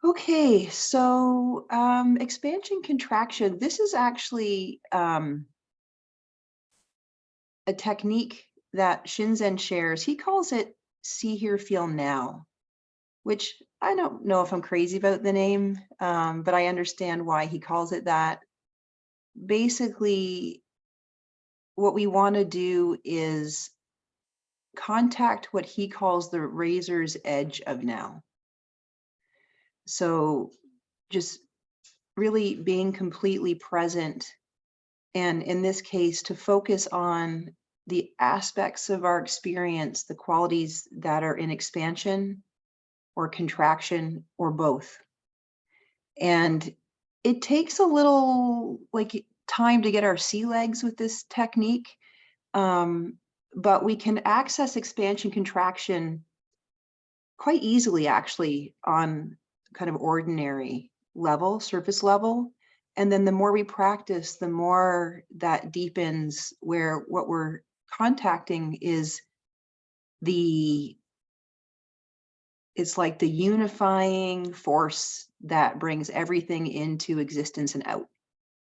Okay, so expansion contraction. This is actually a technique that Shinzen shares. He calls it see, hear, feel now, which I don't know if I'm crazy about the name, but I understand why he calls it that. Basically, what we want to do is contact what he calls the razor's edge of now. So just really being completely present. And in this case, to focus on the aspects of our experience, the qualities that are in expansion or contraction or both. And it takes a little time to get our sea legs with this technique. But we can access expansion contraction quite easily, actually, on kind of ordinary level, surface level. And then the more we practice, the more that deepens, where what we're contacting is it's like the unifying force that brings everything into existence and out.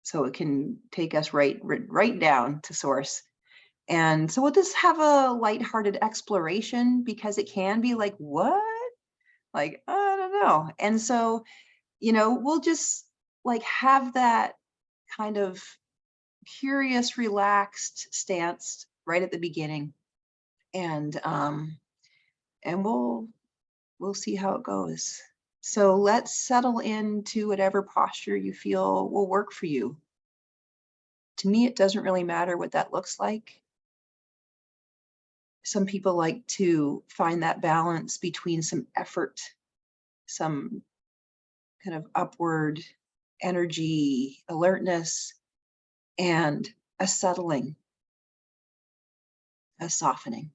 So it can take us right down to source. And so we'll just have a lighthearted exploration, because it can be like, what? Like, I don't know. And so, we'll just have that kind of curious, relaxed stance right at the beginning. And we'll see how it goes. So let's settle into whatever posture you feel will work for you. To me, it doesn't really matter what that looks like. Some people like to find that balance between some effort, some kind of upward energy, alertness, and a settling, a softening.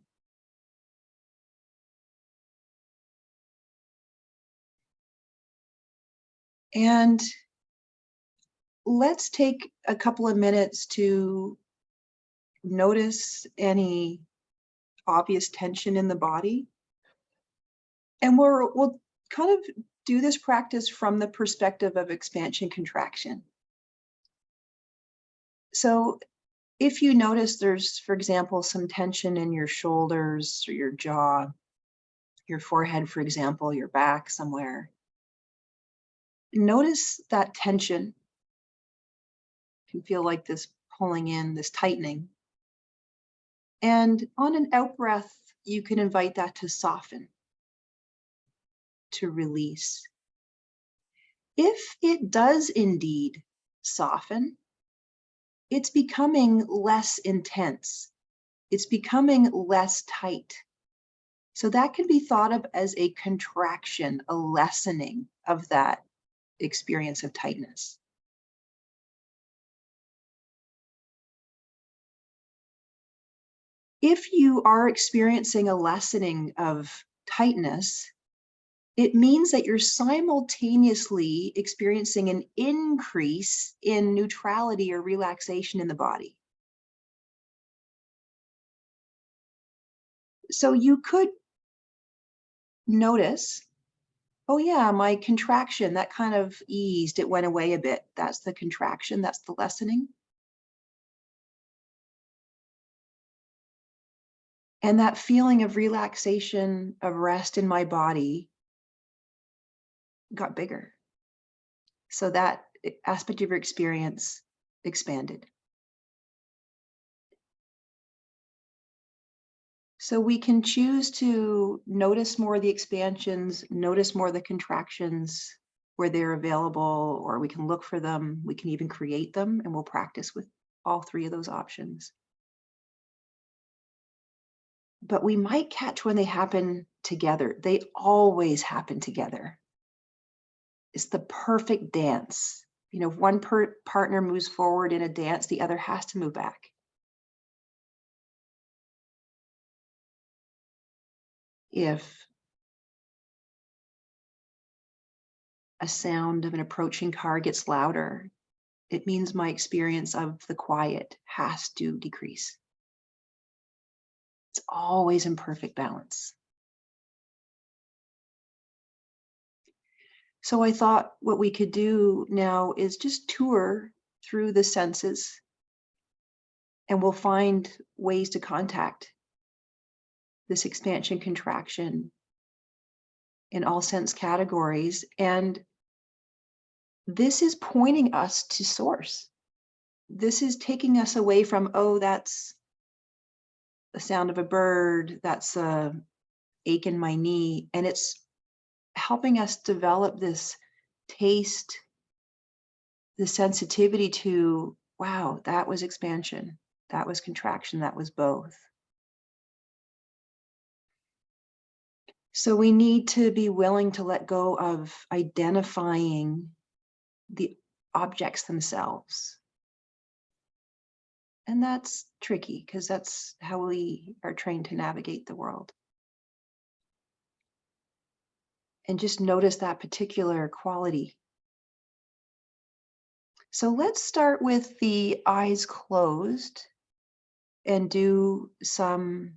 And let's take a couple of minutes to notice any obvious tension in the body. And we'll kind of do this practice from the perspective of expansion contraction. So if you notice there's, for example, some tension in your shoulders or your jaw, your forehead, for example, your back somewhere, notice that tension. You can feel like this pulling in, this tightening. And on an out breath, you can invite that to soften, to release. If it does indeed soften, it's becoming less intense. It's becoming less tight. So that can be thought of as a contraction, a lessening of that experience of tightness. If you are experiencing a lessening of tightness, it means that you're simultaneously experiencing an increase in neutrality or relaxation in the body. So you could notice, oh yeah, my contraction, that kind of eased, it went away a bit. That's the contraction, that's the lessening. And that feeling of relaxation, of rest in my body got bigger. So that aspect of your experience expanded. So we can choose to notice more of the expansions, notice more of the contractions where they're available, or we can look for them. We can even create them, and we'll practice with all three of those options. But we might catch when they happen together. They always happen together. It's the perfect dance. If one partner moves forward in a dance, the other has to move back. If a sound of an approaching car gets louder, it means my experience of the quiet has to decrease. It's always in perfect balance. So I thought what we could do now is just tour through the senses, and we'll find ways to contact this expansion contraction in all sense categories. And this is pointing us to source. This is taking us away from, oh, that's the sound of a bird, that's a ache in my knee. And it's helping us develop this taste, the sensitivity to, wow, that was expansion, that was contraction, that was both. So we need to be willing to let go of identifying the objects themselves. And that's tricky because that's how we are trained to navigate the world. And just notice that particular quality. So let's start with the eyes closed and do some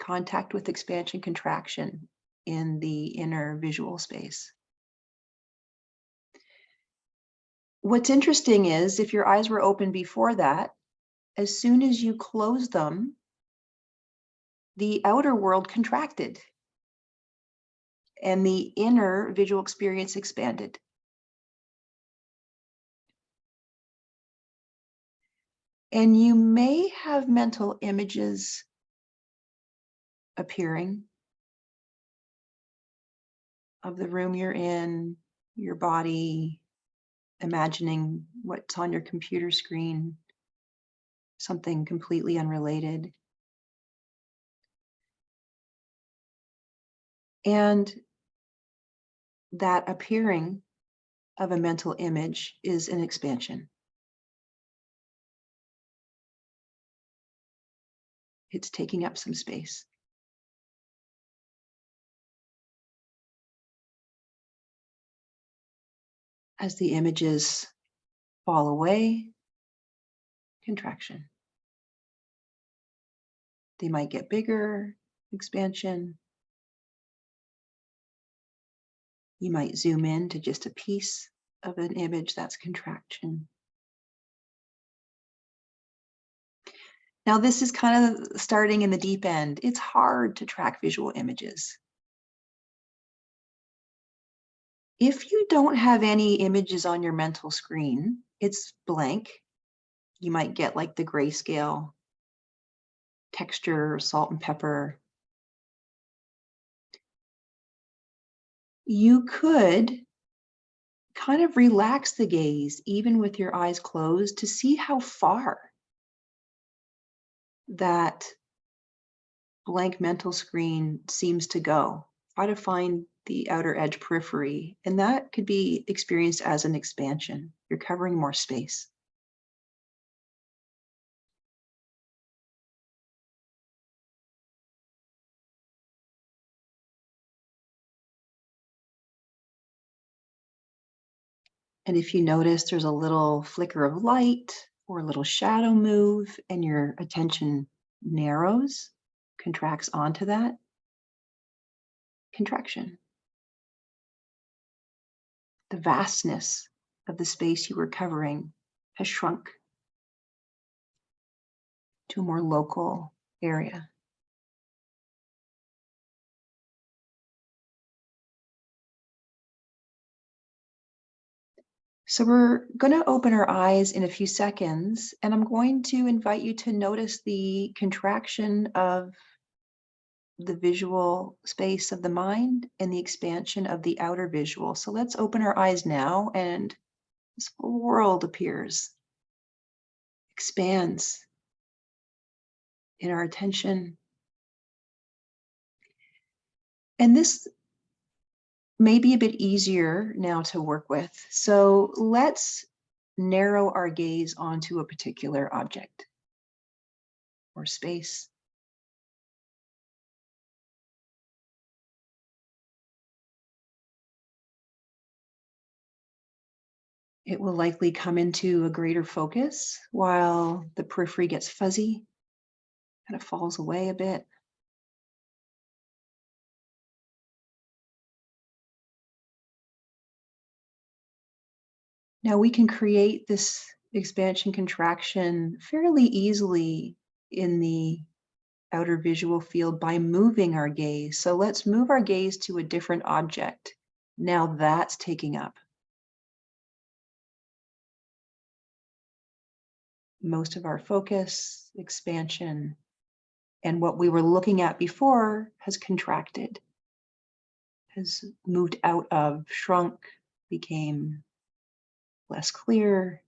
contact with expansion contraction in the inner visual space. What's interesting is if your eyes were open before that, as soon as you close them, the outer world contracted and the inner visual experience expanded. And you may have mental images appearing of the room you're in, your body, imagining what's on your computer screen, something completely unrelated. And that appearing of a mental image is an expansion. It's taking up some space. As the images fall away, contraction. They might get bigger, expansion. You might zoom in to just a piece of an image, that's contraction. Now, this is kind of starting in the deep end. It's hard to track visual images. If you don't have any images on your mental screen, it's blank. You might get like the grayscale texture, salt and pepper. You could kind of relax the gaze, even with your eyes closed, to see how far that blank mental screen seems to go. Try to find the outer edge periphery, and that could be experienced as an expansion. You're covering more space. And if you notice there's a little flicker of light or a little shadow move and your attention narrows, contracts onto that, contraction. The vastness of the space you were covering has shrunk to a more local area. So we're going to open our eyes in a few seconds, and I'm going to invite you to notice the contraction of the visual space of the mind and the expansion of the outer visual. So let's open our eyes now, and this whole world appears, expands in our attention. And this may be a bit easier now to work with. So let's narrow our gaze onto a particular object or space. It will likely come into a greater focus while the periphery gets fuzzy, kind of falls away a bit. Now we can create this expansion contraction fairly easily in the outer visual field by moving our gaze. So let's move our gaze to a different object. Now that's taking up most of our focus, expansion, and what we were looking at before has contracted, has moved out of, shrunk, became less clear,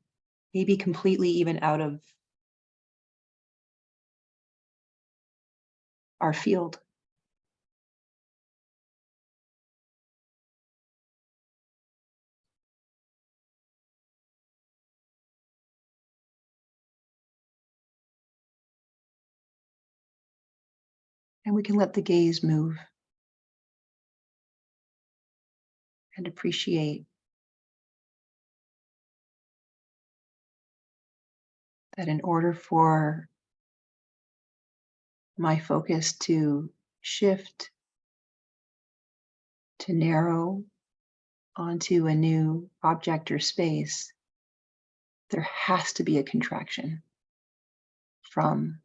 maybe completely even out of our field. And we can let the gaze move and appreciate that in order for my focus to shift, to narrow onto a new object or space, there has to be a contraction from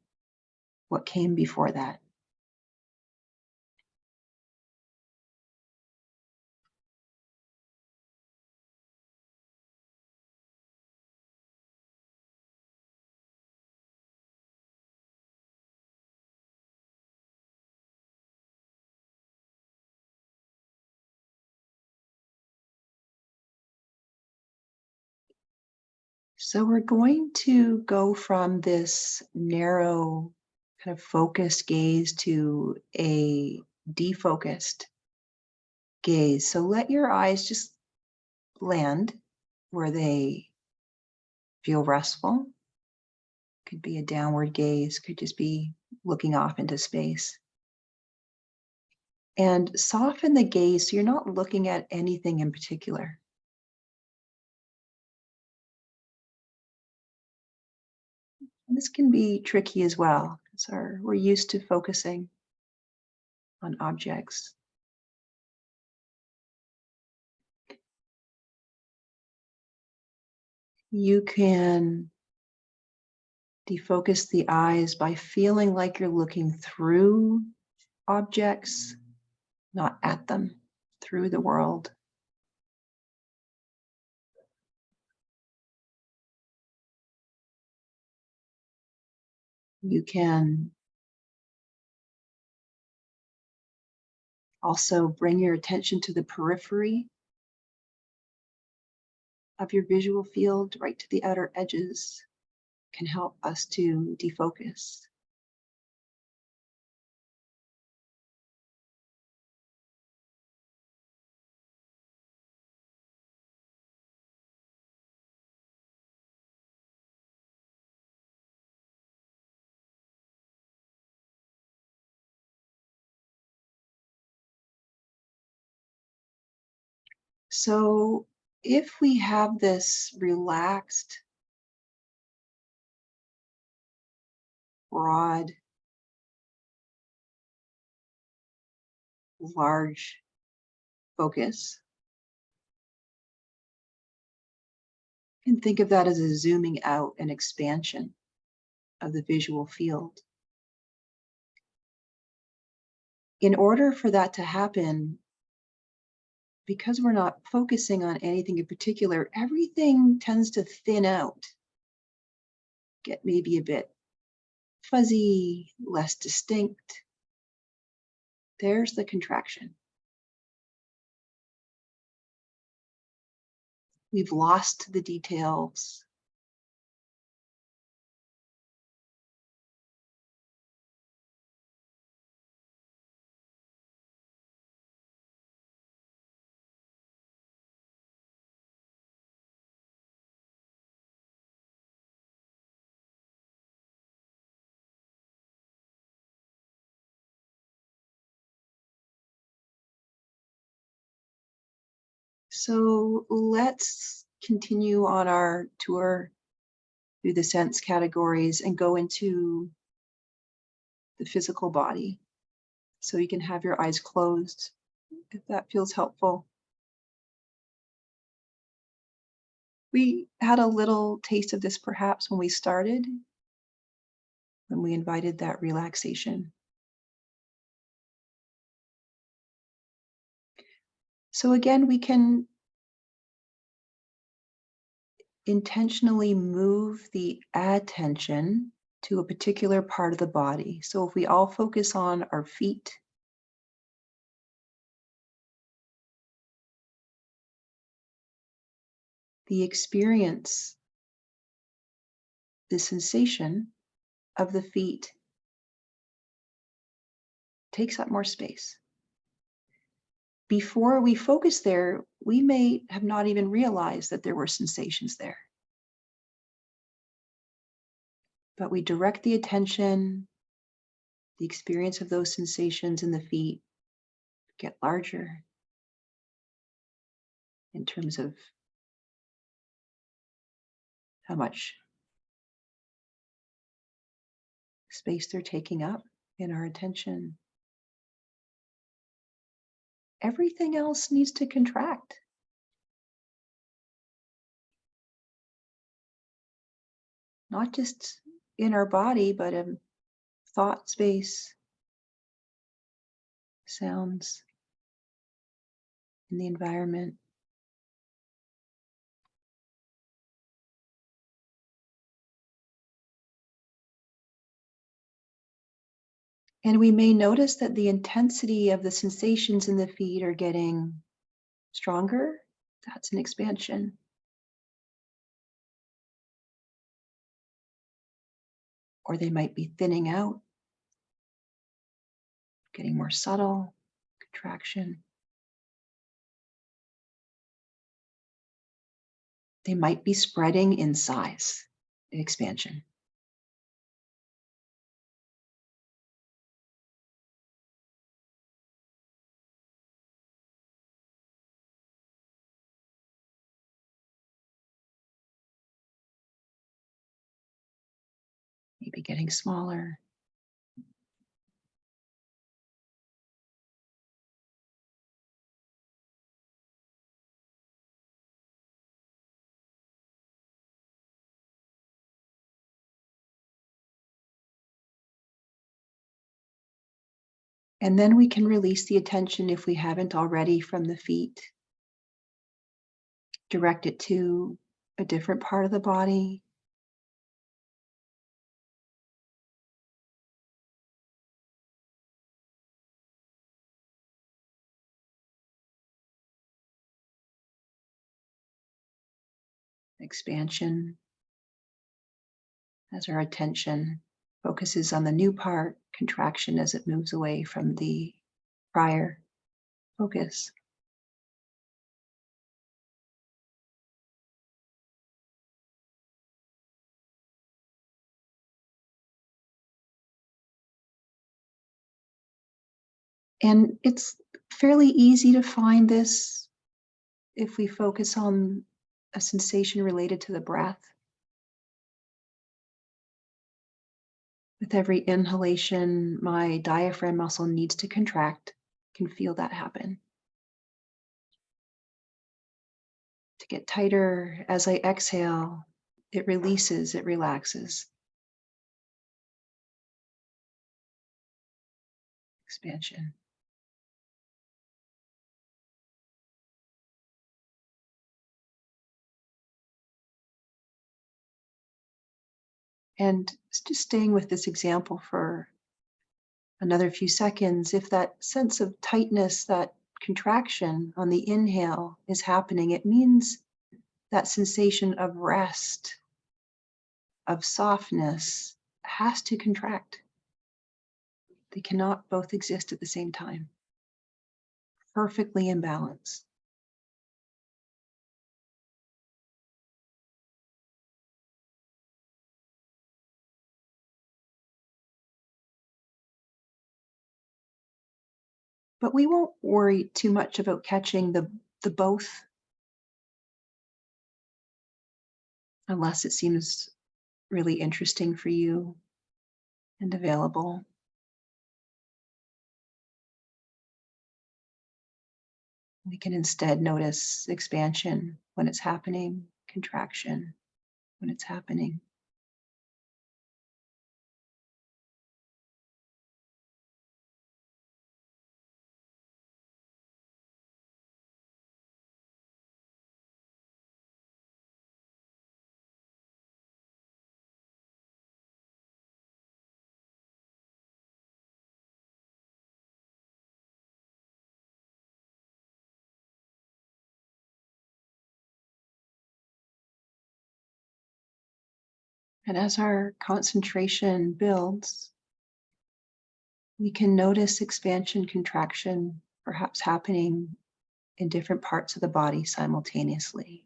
what came before that. So we're going to go from this narrow, kind of focused gaze to a defocused gaze. So let your eyes just land where they feel restful. Could be a downward gaze, could just be looking off into space. And soften the gaze so you're not looking at anything in particular. And this can be tricky as well, because we're used to focusing on objects. You can defocus the eyes by feeling like you're looking through objects, not at them, through the world. You can also bring your attention to the periphery of your visual field, right to the outer edges, can help us to defocus. So if we have this relaxed, broad, large focus, you can think of that as a zooming out and expansion of the visual field. In order for that to happen, because we're not focusing on anything in particular, everything tends to thin out, get maybe a bit fuzzy, less distinct. There's the contraction. We've lost the details. So let's continue on our tour through the sense categories and go into the physical body. So you can have your eyes closed if that feels helpful. We had a little taste of this perhaps when we started, when we invited that relaxation. So again, we can intentionally move the attention to a particular part of the body. So if we all focus on our feet, the experience, the sensation of the feet takes up more space. Before we focus there, we may have not even realized that there were sensations there. But we direct the attention, the experience of those sensations in the feet get larger in terms of how much space they're taking up in our attention. Everything else needs to contract. Not just in our body, but in thought space, sounds in the environment. And we may notice that the intensity of the sensations in the feet are getting stronger. That's an expansion. Or they might be thinning out, getting more subtle, contraction. They might be spreading in size, expansion. Maybe getting smaller. And then we can release the attention if we haven't already from the feet. Direct it to a different part of the body. Expansion as our attention focuses on the new part, contraction as it moves away from the prior focus. And it's fairly easy to find this if we focus on a sensation related to the breath. With every inhalation, my diaphragm muscle needs to contract. Can feel that happen. To get tighter as I exhale, it releases, it relaxes. Expansion. And just staying with this example for another few seconds, if that sense of tightness, that contraction on the inhale is happening, it means that sensation of rest, of softness, has to contract. They cannot both exist at the same time. Perfectly in balance. But we won't worry too much about catching the both unless it seems really interesting for you and available. We can instead notice expansion when it's happening, contraction when it's happening. And as our concentration builds, we can notice expansion, contraction, perhaps happening in different parts of the body simultaneously.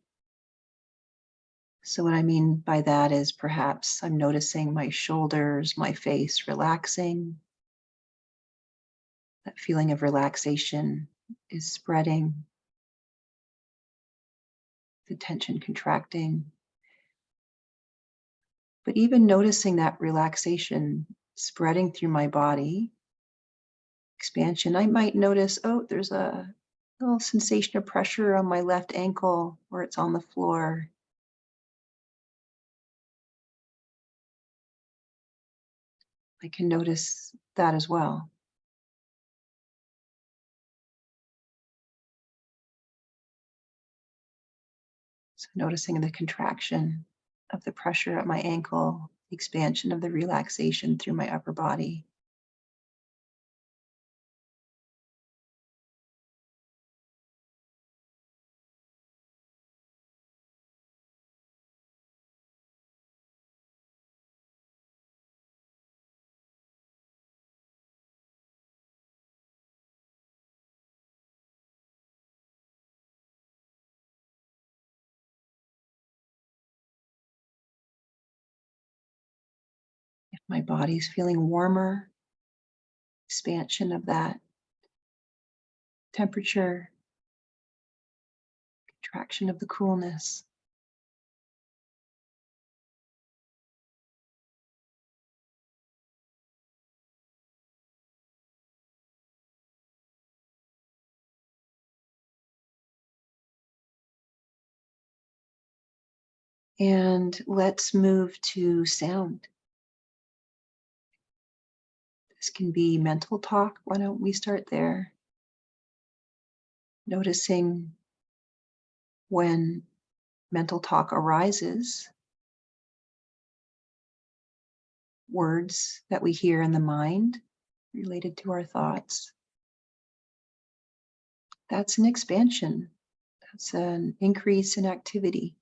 So, what I mean by that is perhaps I'm noticing my shoulders, my face relaxing. That feeling of relaxation is spreading, the tension contracting. But even noticing that relaxation spreading through my body, expansion, I might notice, oh, there's a little sensation of pressure on my left ankle where it's on the floor. I can notice that as well. So noticing the contraction of the pressure at my ankle, the expansion of the relaxation through my upper body. If my body's feeling warmer, expansion of that temperature, contraction of the coolness. And let's move to sound. This can be mental talk. Why don't we start there? Noticing when mental talk arises, words that we hear in the mind related to our thoughts. That's an expansion. That's an increase in activity.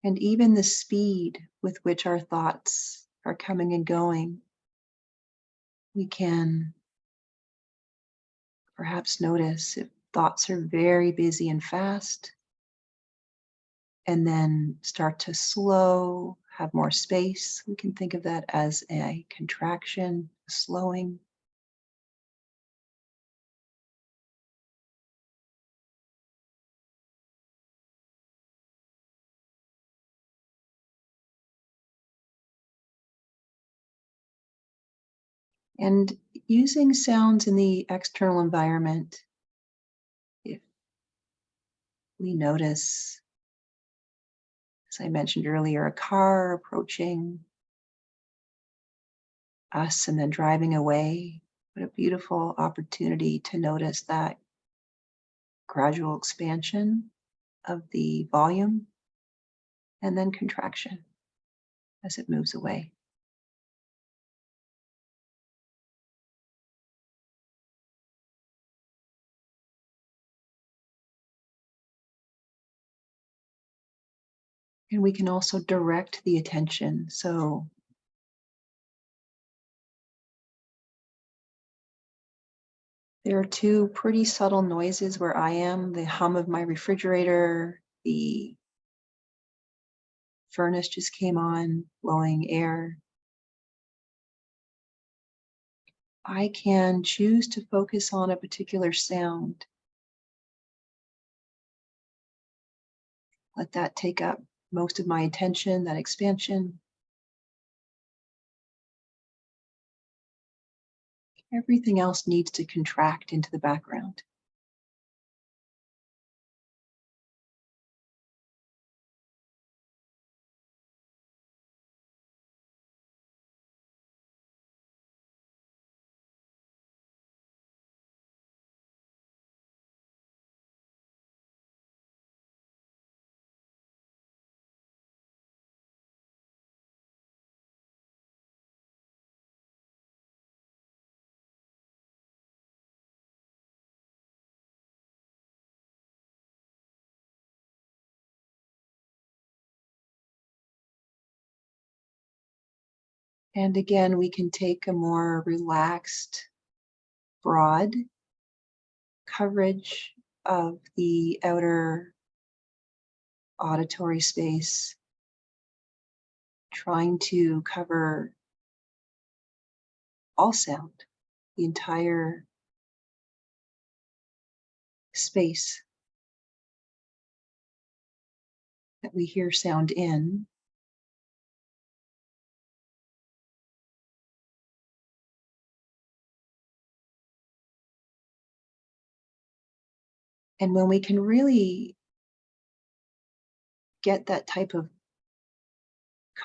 And even the speed with which our thoughts are coming and going, we can perhaps notice if thoughts are very busy and fast, and then start to slow, have more space. We can think of that as a contraction, a slowing. And using sounds in the external environment, if we notice, as I mentioned earlier, a car approaching us and then driving away, what a beautiful opportunity to notice that gradual expansion of the volume and then contraction as it moves away. And we can also direct the attention. So there are two pretty subtle noises where I am, the hum of my refrigerator, the furnace just came on, blowing air. I can choose to focus on a particular sound. Let that take up most of my attention, that expansion. Everything else needs to contract into the background. And again, we can take a more relaxed, broad coverage of the outer auditory space, trying to cover all sound, the entire space that we hear sound in. And when we can really get that type of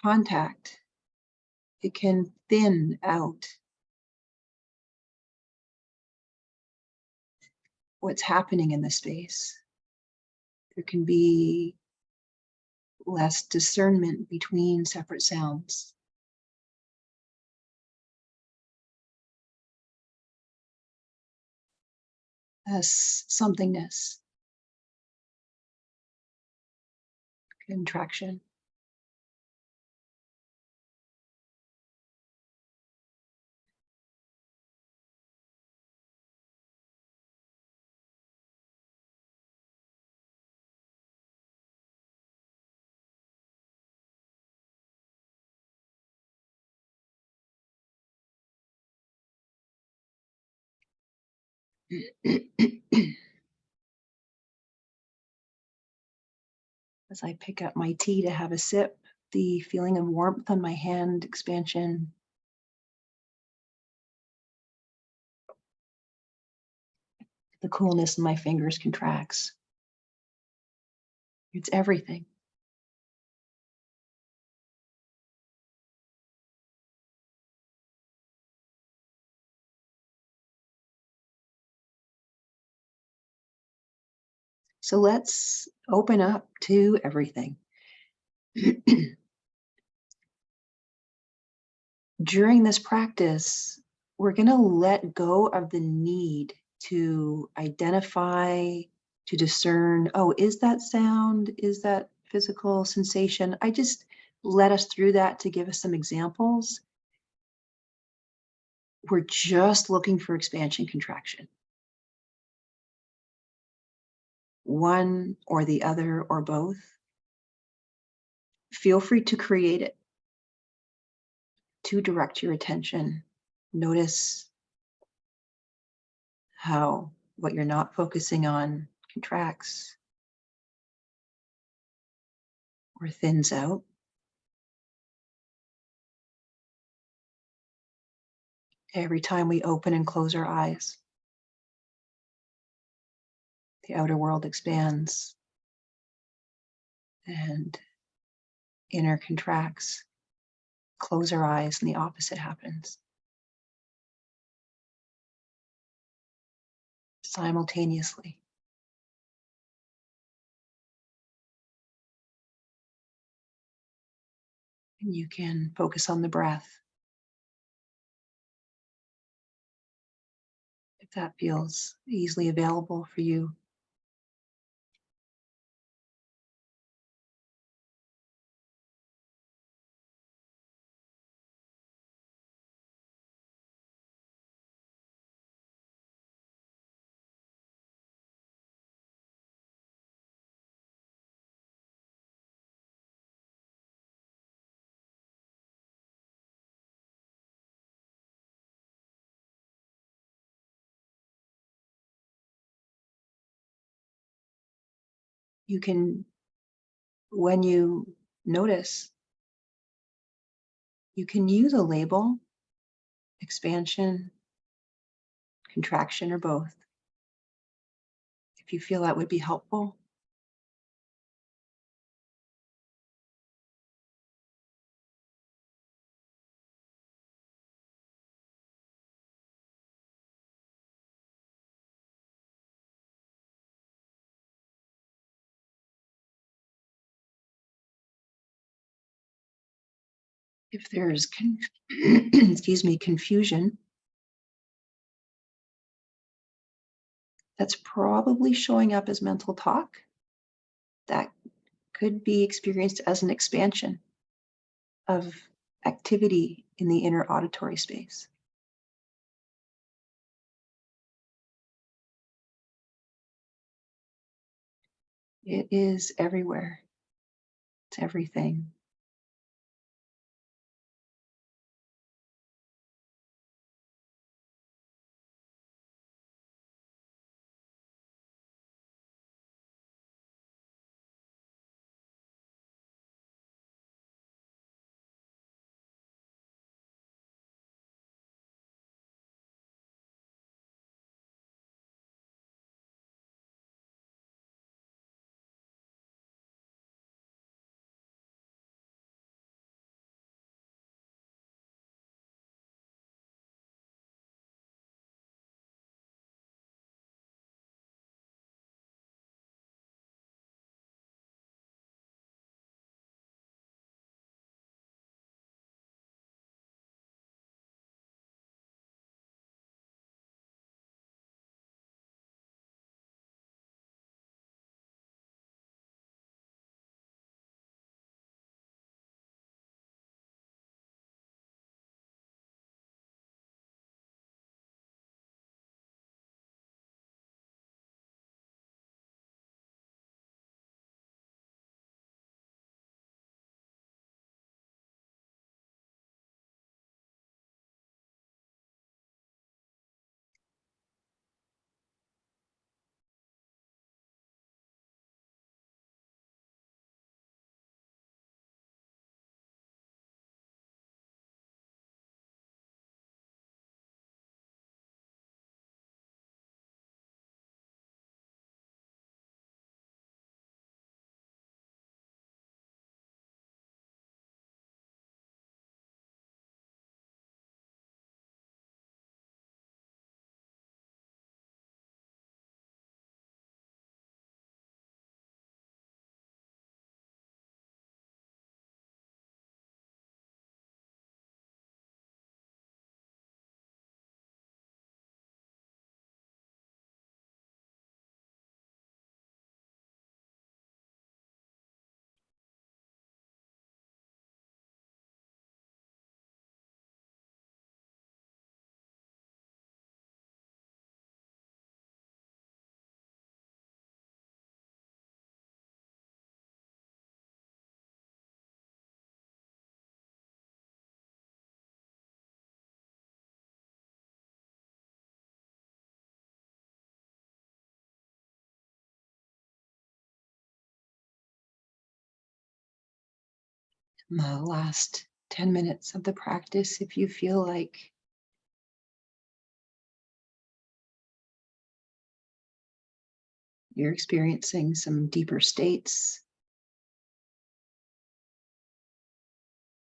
contact, it can thin out what's happening in the space. There can be less discernment between separate sounds. Less somethingness, contraction. As I pick up my tea to have a sip, the feeling of warmth on my hand, expansion, the coolness in my fingers contracts. It's everything. So let's open up to everything. During this practice, we're going to let go of the need to identify, to discern, oh, is that sound? Is that physical sensation? I just led us through that to give us some examples. We're just looking for expansion, contraction. One or the other or both. Feel free to create it, to direct your attention. Notice how what you're not focusing on contracts or thins out. Every time we open and close our eyes, the outer world expands and inner contracts. Close our eyes and the opposite happens. Simultaneously. And you can focus on the breath. If that feels easily available for you. You can, when you notice, you can use a label, expansion, contraction, or both. If you feel that would be helpful. If there's excuse me, confusion, that's probably showing up as mental talk. That could be experienced as an expansion of activity in the inner auditory space. It is everywhere. It's everything. In the last 10 minutes of the practice, if you feel like you're experiencing some deeper states,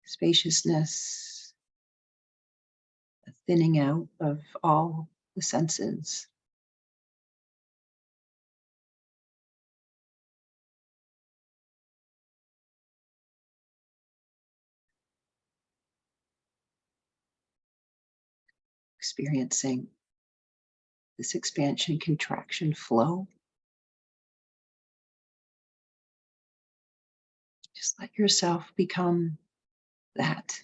spaciousness, a thinning out of all the senses, experiencing this expansion, contraction flow, just let yourself become that.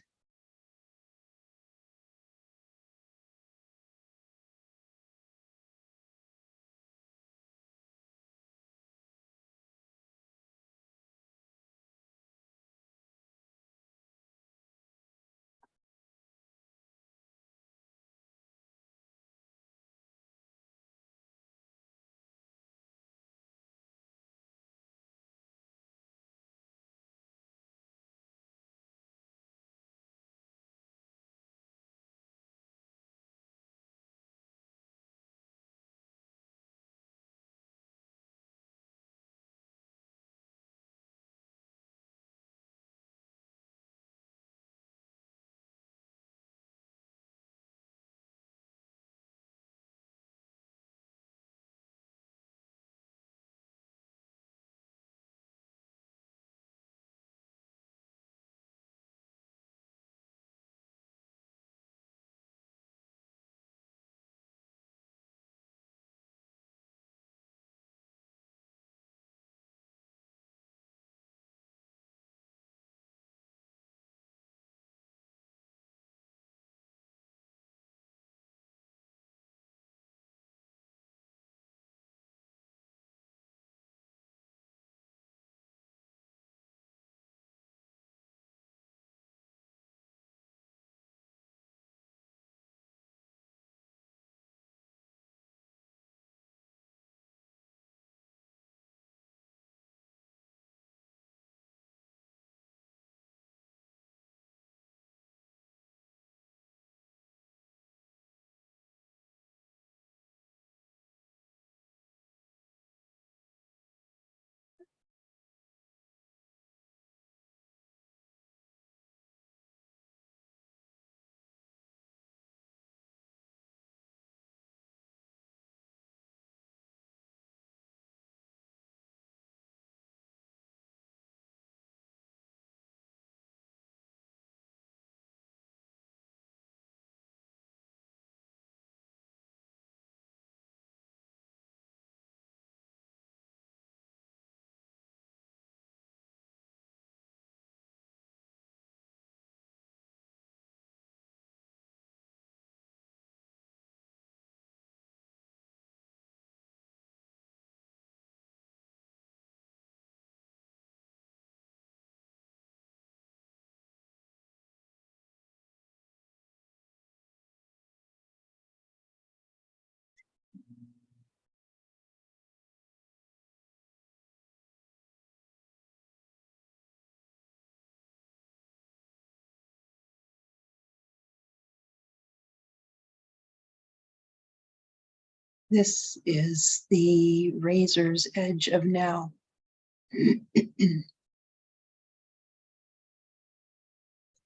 This is the razor's edge of now.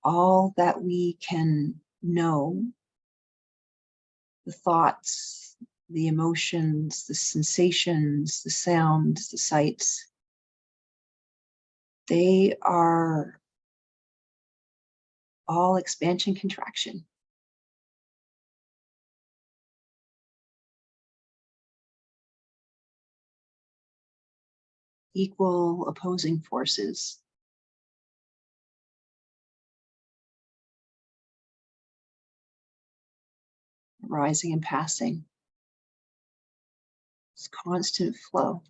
All that we can know, the thoughts, the emotions, the sensations, the sounds, the sights, they are all expansion contraction. Equal opposing forces. Rising and passing. It's constant flow.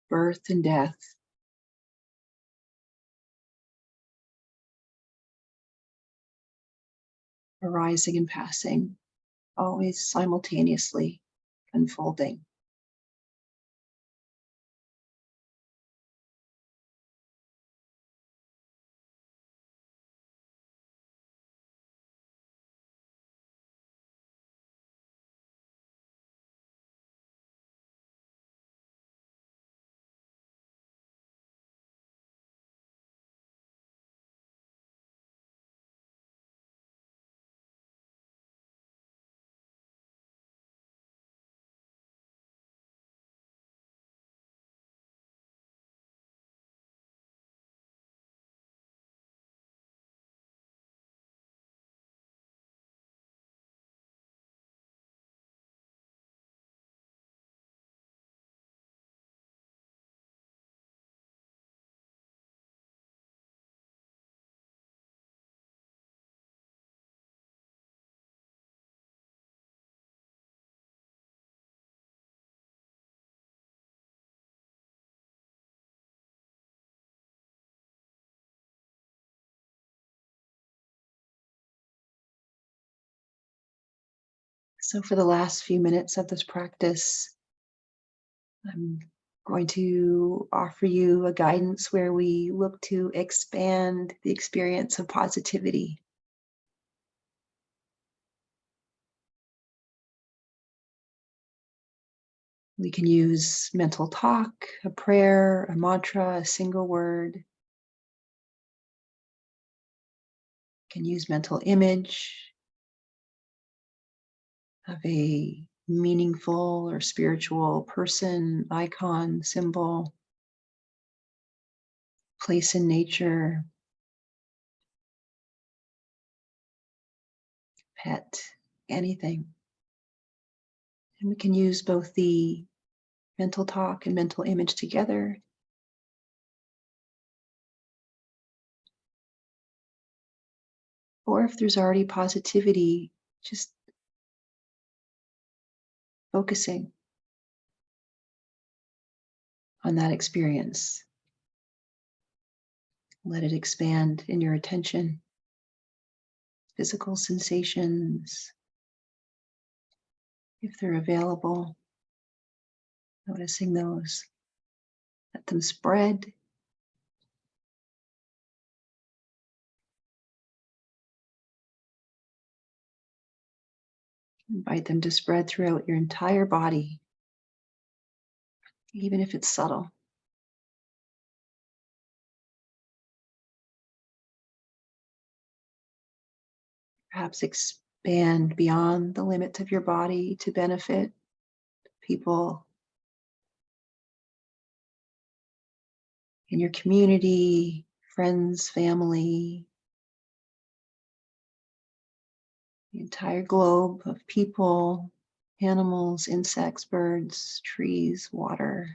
Birth and death. Arising and passing, always simultaneously unfolding. So for the last few minutes of this practice, I'm going to offer you a guidance where we look to expand the experience of positivity. We can use mental talk, a prayer, a mantra, a single word. We can use mental image of a meaningful or spiritual person, icon, symbol, place in nature, pet, anything. And we can use both the mental talk and mental image together. Or if there's already positivity, just focusing on that experience. Let it expand in your attention. Physical sensations, if they're available, noticing those. Let them spread. Invite them to spread throughout your entire body, even if it's subtle. Perhaps expand beyond the limits of your body to benefit people in your community, friends, family, the entire globe of people, animals, insects, birds, trees, water,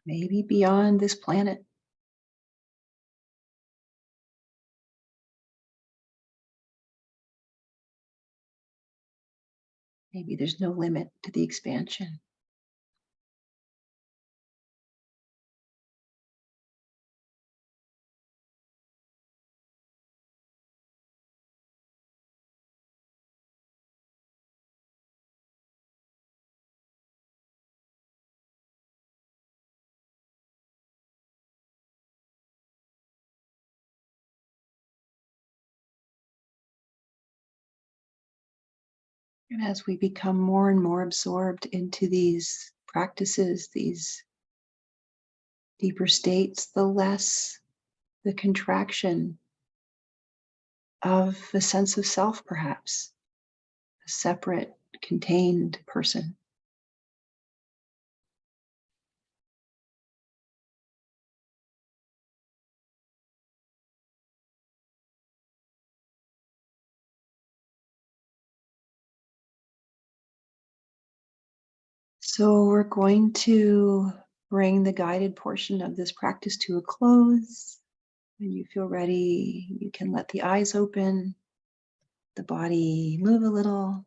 maybe beyond this planet. Maybe there's no limit to the expansion. And as we become more and more absorbed into these practices, these deeper states, the less the contraction of a sense of self, perhaps, a separate, contained person. So we're going to bring the guided portion of this practice to a close. When you feel ready, you can let the eyes open, the body move a little.